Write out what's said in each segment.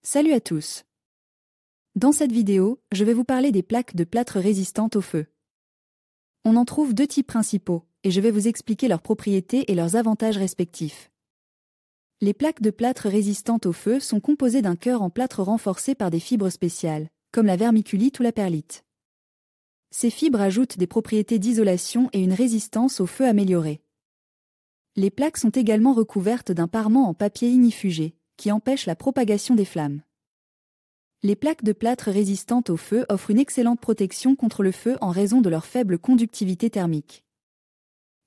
Salut à tous. Dans cette vidéo, je vais vous parler des plaques de plâtre résistantes au feu. On en trouve deux types principaux, et je vais vous expliquer leurs propriétés et leurs avantages respectifs. Les plaques de plâtre résistantes au feu sont composées d'un cœur en plâtre renforcé par des fibres spéciales, comme la vermiculite ou la perlite. Ces fibres ajoutent des propriétés d'isolation et une résistance au feu améliorée. Les plaques sont également recouvertes d'un parement en papier ignifugé, qui empêche la propagation des flammes. Les plaques de plâtre résistantes au feu offrent une excellente protection contre le feu en raison de leur faible conductivité thermique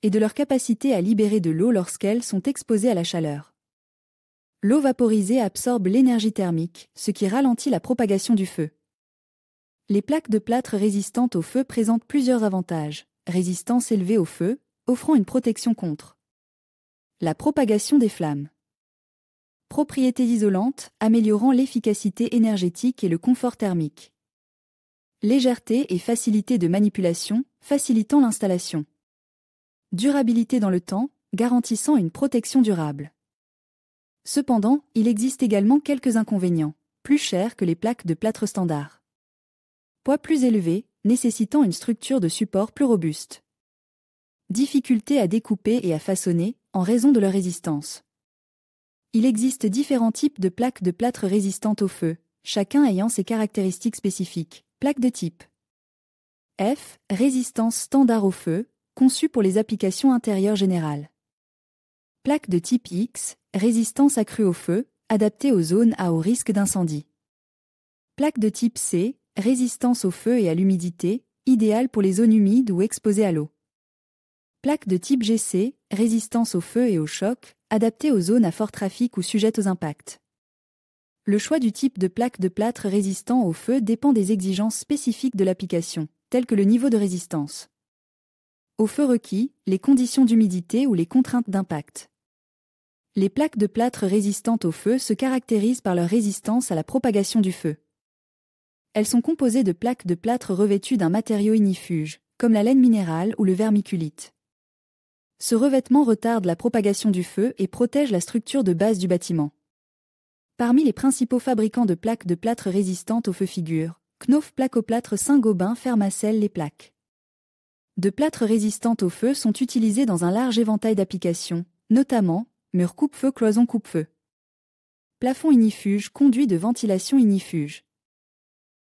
et de leur capacité à libérer de l'eau lorsqu'elles sont exposées à la chaleur. L'eau vaporisée absorbe l'énergie thermique, ce qui ralentit la propagation du feu. Les plaques de plâtre résistantes au feu présentent plusieurs avantages. Résistance élevée au feu, offrant une protection contre la propagation des flammes. Propriétés isolantes, améliorant l'efficacité énergétique et le confort thermique. Légèreté et facilité de manipulation, facilitant l'installation. Durabilité dans le temps, garantissant une protection durable. Cependant, il existe également quelques inconvénients, plus chers que les plaques de plâtre standard. Poids plus élevé, nécessitant une structure de support plus robuste. Difficulté à découper et à façonner, en raison de leur résistance. Il existe différents types de plaques de plâtre résistantes au feu, chacun ayant ses caractéristiques spécifiques. Plaque de type F, résistance standard au feu, conçue pour les applications intérieures générales. Plaque de type X, résistance accrue au feu, adaptée aux zones à haut risque d'incendie. Plaque de type C, résistance au feu et à l'humidité, idéale pour les zones humides ou exposées à l'eau. Plaque de type GC, résistance au feu et au choc, adaptée aux zones à fort trafic ou sujettes aux impacts. Le choix du type de plaque de plâtre résistant au feu dépend des exigences spécifiques de l'application, telles que le niveau de résistance au feu requis, les conditions d'humidité ou les contraintes d'impact. Les plaques de plâtre résistantes au feu se caractérisent par leur résistance à la propagation du feu. Elles sont composées de plaques de plâtre revêtues d'un matériau ignifuge, comme la laine minérale ou le vermiculite. Ce revêtement retarde la propagation du feu et protège la structure de base du bâtiment. Parmi les principaux fabricants de plaques de plâtre résistantes au feu figurent Knauf Placoplâtre Saint-Gobain Fermacell. Les plaques de plâtre résistantes au feu sont utilisées dans un large éventail d'applications, notamment murs coupe-feu, cloisons coupe-feu, plafond ignifuge, conduit de ventilation ignifuge.